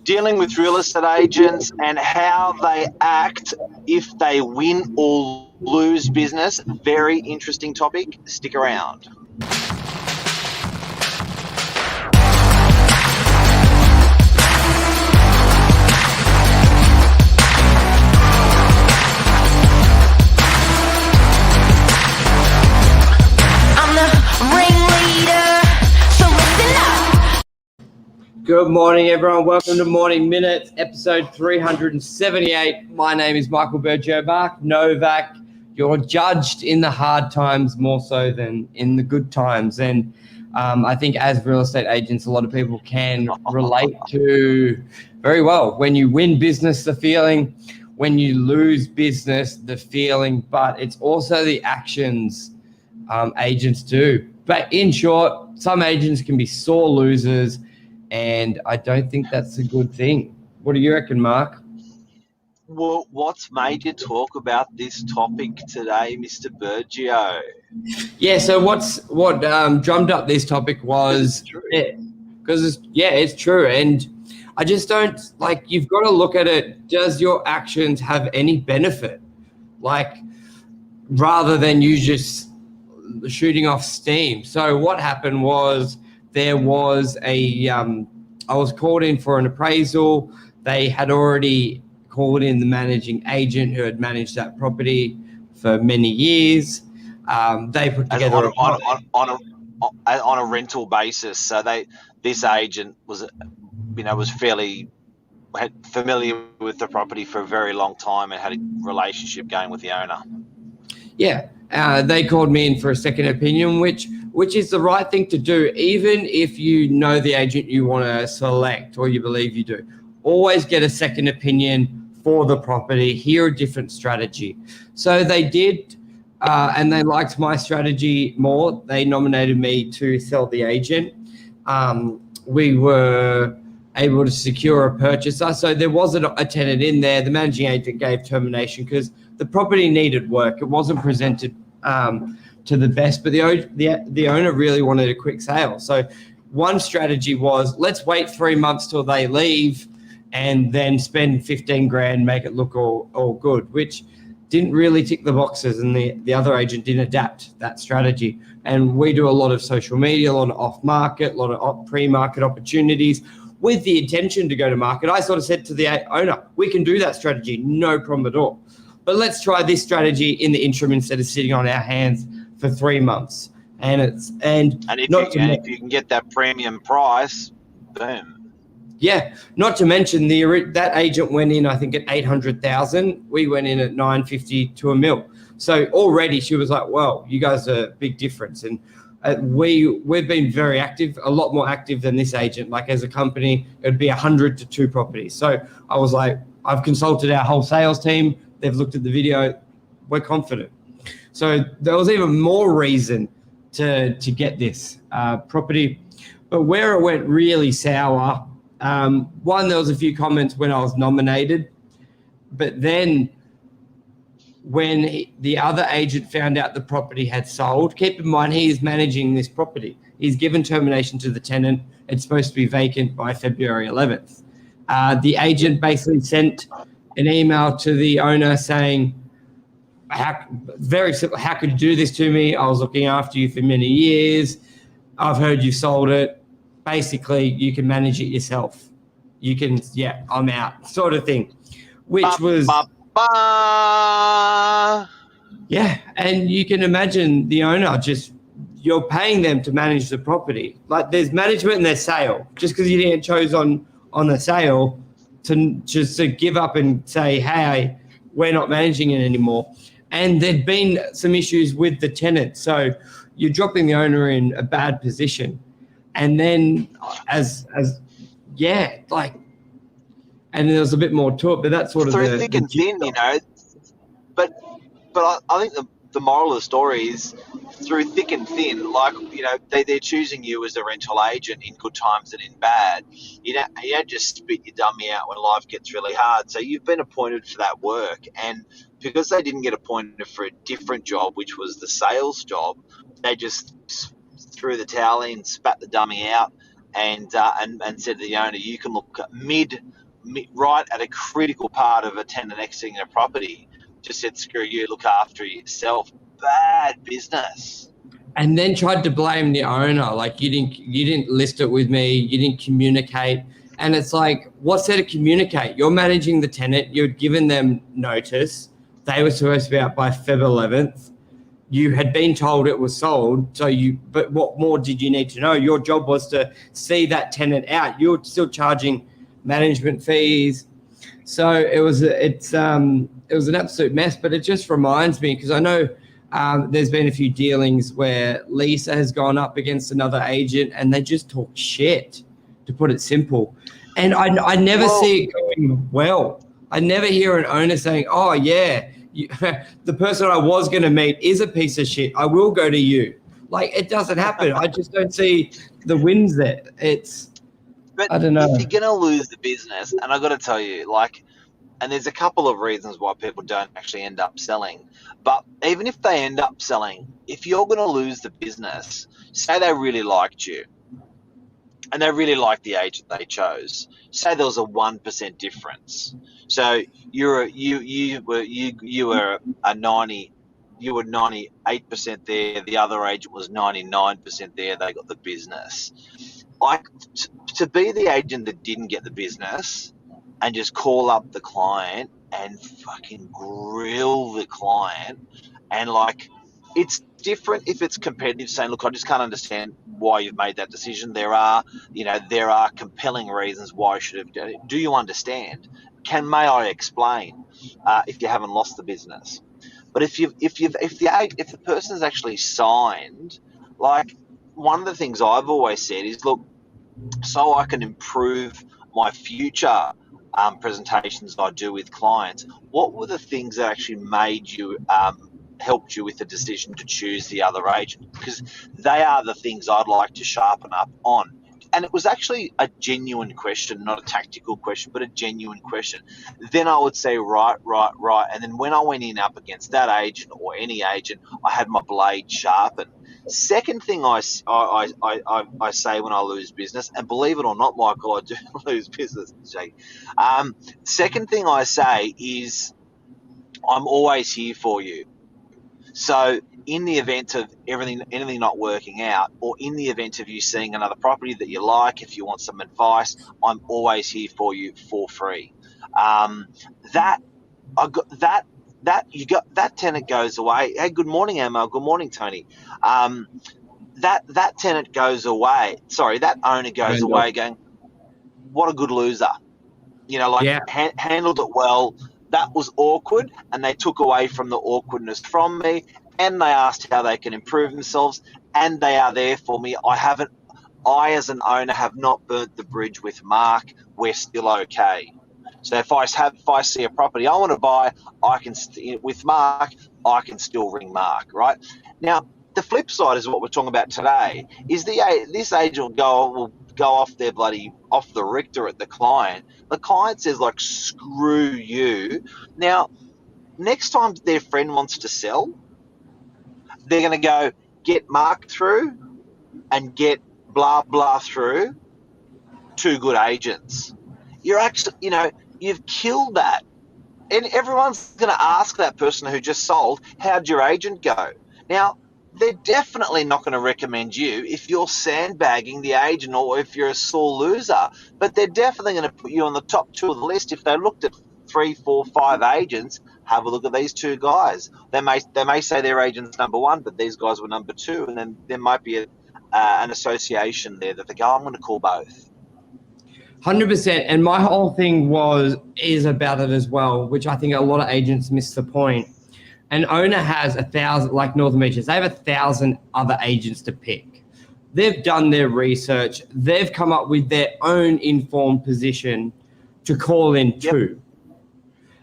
Dealing with real estate agents and how they act if they win or lose business. Very interesting topic. Stick around. Good morning, everyone. Welcome to Morning Minutes, episode 378. My name is Michael Berger-Mark, Novak. You're judged in the hard times more so than in the good times. And I think as real estate agents, a lot of people can relate to very well. When you win business, the feeling. When you lose business, the feeling. But it's also the actions agents do. But in short, some agents can be sore losers, and I don't think that's a good thing. What do you reckon, Mark? Well, what's made you talk about this topic today, Mr. Bergio? Yeah, so what drummed up this topic was because it's true, and I just don't like. You've got to look at it. Does your actions have any benefit? Like, rather than you just shooting off steam. So what happened was, there was I was called in for an appraisal. They had already called in the managing agent who had managed that property for many yeed. They put together on a rental basis. So this agent was fairly familiar with the property for a very long time and had a relationship going with the owner. Yeah, they called me in for a second opinion, which is the right thing to do, even if you know the agent you want to select or you believe you do. Always get a second opinion for the property, hear a different strategy. So they did, and they liked my strategy more. They nominated me to sell the agent. We were able to secure a purchaser. So there wasn't a tenant in there. The managing agent gave termination because the property needed work. It wasn't presented to the best, but the owner really wanted a quick sale. So one strategy was, let's wait 3 months till they leave and then spend 15 grand, make it look all good, which didn't really tick the boxes, and the other agent didn't adapt that strategy. And we do a lot of social media, a lot of off-market, a lot of pre-market opportunities with the intention to go to market. I sort of said to the owner, we can do that strategy, no problem at all. But let's try this strategy in the interim instead of sitting on our hands for 3 months. If you can get that premium price, boom. Yeah, not to mention that agent went in, I think, at 800,000. We went in at 950 to $1 million. So already she was like, "Well, you guys are a big difference." And we've been very active, a lot more active than this agent. Like, as a company, it would be 100 to 2 properties. So I was like, I've consulted our whole sales team. They've looked at the video. We're confident. So there was even more reason to get this property. But where it went really sour, one, there was a few comments when I was nominated. But then when the other agent found out the property had sold, keep in mind, he is managing this property. He's given termination to the tenant. It's supposed to be vacant by February 11th. The agent basically sent an email to the owner saying, very simple, how could you do this to me? I was looking after you for many years. I've heard you sold it. Basically, you can manage it yourself. You can, I'm out, sort of thing. And you can imagine the owner you're paying them to manage the property. Like, there's management and there's sale. Just because you didn't choose on the sale to give up and say, hey, we're not managing it anymore. And there'd been some issues with the tenant. So you're dropping the owner in a bad position. And then and there's a bit more to it, but that's sort of through thick and thin, But I think the moral of the story is, through thick and thin, like, they're choosing you as a rental agent in good times and in bad. You don't just spit your dummy out when life gets really hard. So you've been appointed for that work, and because they didn't get appointed for a different job, which was the sales job, they just threw the towel in, spat the dummy out, and said to the owner, you can look at right at a critical part of a tenant exiting a property. Just said, screw you, look after yourself. Bad business. And then tried to blame the owner, like you didn't list it with me, you didn't communicate. And it's like, what's there to communicate? You're managing the tenant, you'd given them notice. They were supposed to be out by Feb 11th. You had been told it was sold, but what more did you need to know? Your job was to see that tenant out. You're still charging management fees. So it was an absolute mess, but it just reminds me, because I know there's been a few dealings where Lisa has gone up against another agent and they just talk shit, to put it simple. And I never see it going well. I never hear an owner saying, oh, yeah, the person I was going to meet is a piece of shit. I will go to you. Like, it doesn't happen. I just don't see the wins there. I don't know. If you're going to lose the business, and I've got to tell you, like, and there's a couple of reasons why people don't actually end up selling. But even if they end up selling, if you're going to lose the business, say they really liked you and they really liked the agent they chose. Say there was a 1% difference. So you were a 90, you were 98% there. The other agent was 99% there. They got the business. Like, to be the agent that didn't get the business and just call up the client and fucking grill the client, and like, it's different if it's competitive, saying, look, I just can't understand why you've made that decision. There are compelling reasons why you should have done it. Do you understand? May I explain? If you haven't lost the business. But if the person's actually signed, like, one of the things I've always said is, look, so I can improve my future presentations I do with clients, what were the things that actually made you helped you with the decision to choose the other agent? Because they are the things I'd like to sharpen up on. And it was actually a genuine question, not a tactical question, but a genuine question. Then I would say, right. And then when I went in up against that agent or any agent, I had my blade sharpened. Second thing I say when I lose business, and believe it or not, Michael, I do lose business, Jake. Second thing I say is, I'm always here for you. So in the event of anything not working out, or in the event of you seeing another property that you like, if you want some advice, I'm always here for you for free. That tenant goes away. Hey, good morning, Emma. Good morning, Tony. That tenant goes away. Sorry, that owner goes away going, what a good loser. Handled it well. That was awkward, and they took away from the awkwardness from me, and they asked how they can improve themselves, and they are there for me. I as an owner have not burnt the bridge with Mark. We're still okay. So if I see a property I want to buy, with Mark, I can still ring Mark, right? Now, the flip side is what we're talking about today. Is this agent will go off the Richter at the client. The client says, like, screw you. Now, next time their friend wants to sell, they're going to go get Mark through and get blah blah through. Two good agents. You're actually, you've killed that. And everyone's going to ask that person who just sold, how'd your agent go? Now, they're definitely not going to recommend you if you're sandbagging the agent or if you're a sore loser. But they're definitely going to put you on the top two of the list. If they looked at 3, 4, 5 agents, have a look at these two guys. They may say their agent's number one, but these guys were number two. And then there might be an association there that they go, I'm going to call both. 100%. And my whole thing is about it as well, which I think a lot of agents miss the point. An owner has 1,000, like Northern Beaches, they have 1,000 other agents to pick. They've done their research. They've come up with their own informed position to call in to.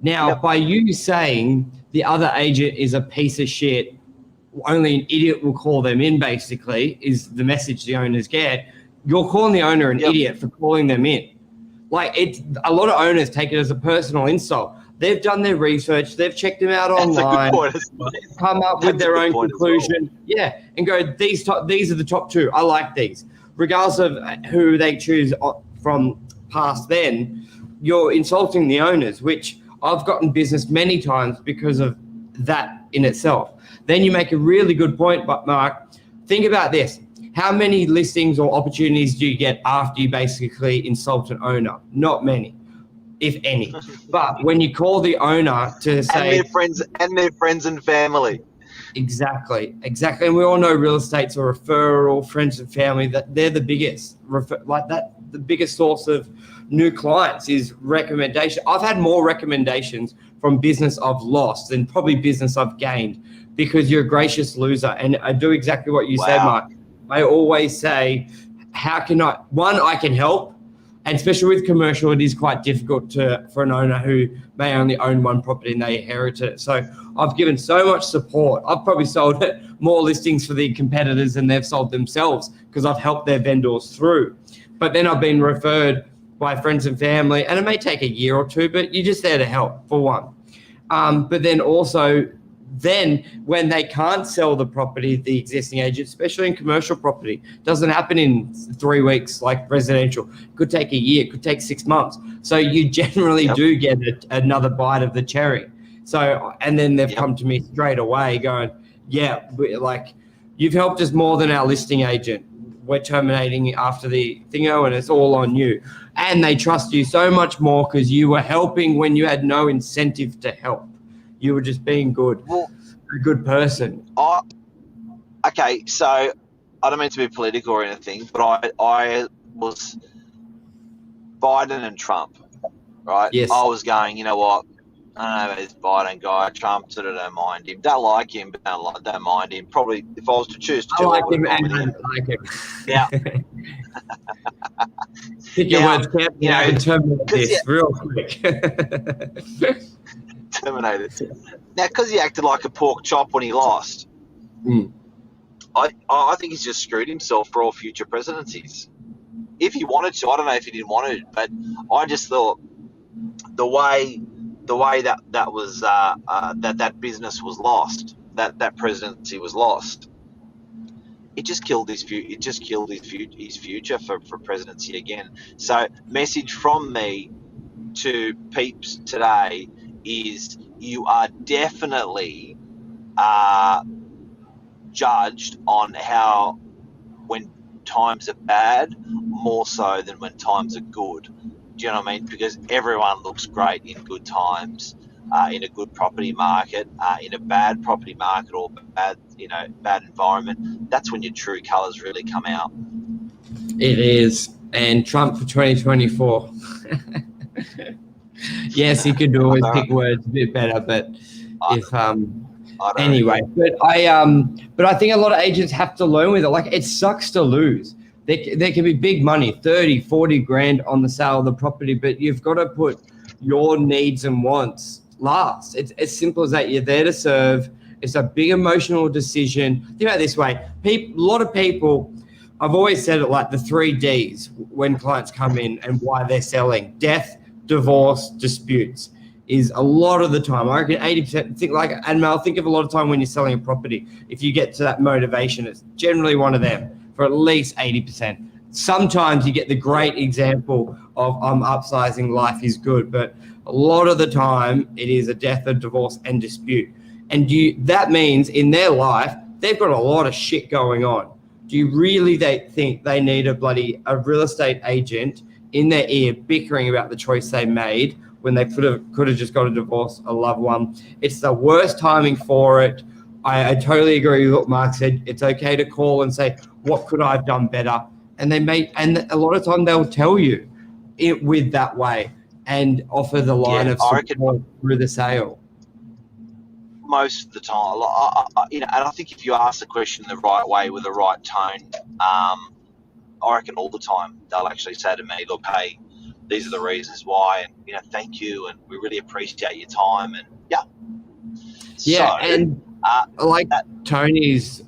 Now, by you saying the other agent is a piece of shit, only an idiot will call them in, basically, is the message the owners get. You're calling the owner an idiot for calling them in. Like, a lot of owners take it as a personal insult. They've done their research. They've checked them out online. Come up with their own conclusion. And go, these are the top two. I like these. regardless of who they choose from past then, you're insulting the owners, which I've gotten business many times because of that in itself. Then you make a really good point, but Mark, think about this. How many listings or opportunities do you get after you basically insult an owner? Not many, if any. But when you call the owner to say... And their friends and family. Exactly. And we all know real estate's a referral, friends and family, that they're the biggest, the biggest source of new clients is recommendation. I've had more recommendations from business I've lost than probably business I've gained because you're a gracious loser. And I do exactly what you said, Mark. I always say, I can help. And especially with commercial, it is quite difficult for an owner who may only own one property and they inherited it. So I've given so much support. I've probably sold more listings for the competitors than they've sold themselves because I've helped their vendors through. But then I've been referred by friends and family, and it may take a year or two, but you're just there to help, for one. But then also, when they can't sell the property, the existing agent, especially in commercial property, doesn't happen in 3 weeks like residential. It could take a year, it could take 6 months. So you generally do get another bite of the cherry. So, and then they've come to me straight away going, you've helped us more than our listing agent. We're terminating after the thingo and it's all on you. And they trust you so much more because you were helping when you had no incentive to help. You were just being good, a good person. Okay, so I don't mean to be political or anything, but I was Biden and Trump, right? Yes. I was going, you know what? I don't know about this Biden guy. Trump sort of don't mind him. Don't like him, but don't mind him. Probably, if I was to choose to, I like him and I like him. Yeah. Pick your words carefully and terminate this real quick. Terminated. Now, because he acted like a pork chop when he lost, I think he's just screwed himself for all future presidencies. If he wanted to, I don't know if he didn't want to, but I just thought the way that was that business was lost, that presidency was lost, it just killed his future. It just killed his future for presidency again. So, message from me to peeps today is you are definitely judged on how when times are bad more so than when times are good. Do you know what I mean? Because everyone looks great in good times, in a good property market, in a bad property market or bad environment. That's when your true colours really come out. It is. And Trump for 2024. Yes, he could always pick words a bit better, but anyway. But I think a lot of agents have to learn with it. Like, it sucks to lose. There can be big money, 30, 40 grand on the sale of the property, but you've got to put your needs and wants last. It's as simple as that. You're there to serve. It's a big emotional decision. Think about it this way. A lot of people, I've always said it like the 3 Ds when clients come in and why they're selling: death, divorce, disputes. Is a lot of the time, I reckon 80%, think of a lot of time when you're selling a property, if you get to that motivation, it's generally one of them for at least 80%. Sometimes you get the great example of I'm upsizing, life is good, but a lot of the time it is a death, a divorce, and dispute. And that means in their life, they've got a lot of shit going on. Do you really think they need a real estate agent in their ear bickering about the choice they made when they could have just got a divorce, a loved one? It's the worst timing for it. I totally agree with what Mark said. It's okay to call and say, what could I have done better? And a lot of time they'll tell you it with that way and offer the line of support through the sale. Most of the time, and I think if you ask the question the right way with the right tone, I reckon all the time they'll actually say to me, look, hey, these are the reasons why, and thank you, and we really appreciate your time, and I like Tony's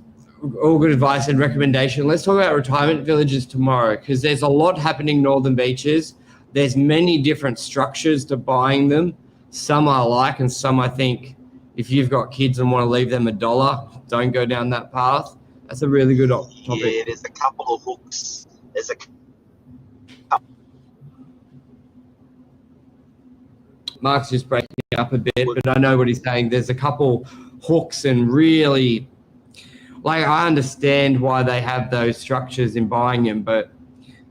all good advice and recommendation. Let's talk about retirement villages tomorrow, because there's a lot happening Northern Beaches. There's many different structures to buying them. Some I like, and some I think if you've got kids and want to leave them $1, don't go down that path. That's a really good topic. Yeah, there's a couple of hooks. There's a Mark's just breaking up a bit, but I know what he's saying. There's a couple hooks and really, like, I understand why they have those structures in buying them, but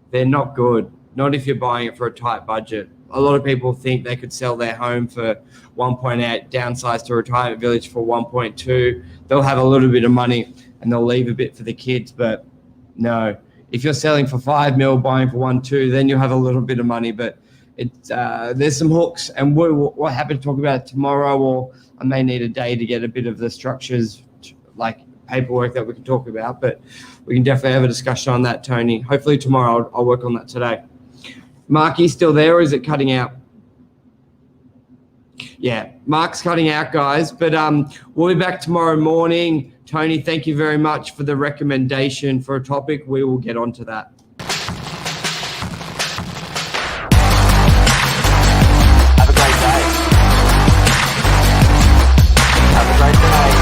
they're not good. Not if you're buying it for a tight budget. A lot of people think they could sell their home for 1.8, downsize to a retirement village for 1.2. They'll have a little bit of money and they'll leave a bit for the kids. But no, if you're selling for 5 mil, buying for 1.2, then you'll have a little bit of money. But it's there's some hooks, and we're happy to talk about it tomorrow, or I may need a day to get a bit of the structures, like paperwork that we can talk about. But we can definitely have a discussion on that, Tony. Hopefully tomorrow. I'll work on that today. Mark, you still there, or is it cutting out? Yeah, Mark's cutting out, guys. But we'll be back tomorrow morning. Tony, thank you very much for the recommendation for a topic. We will get onto that.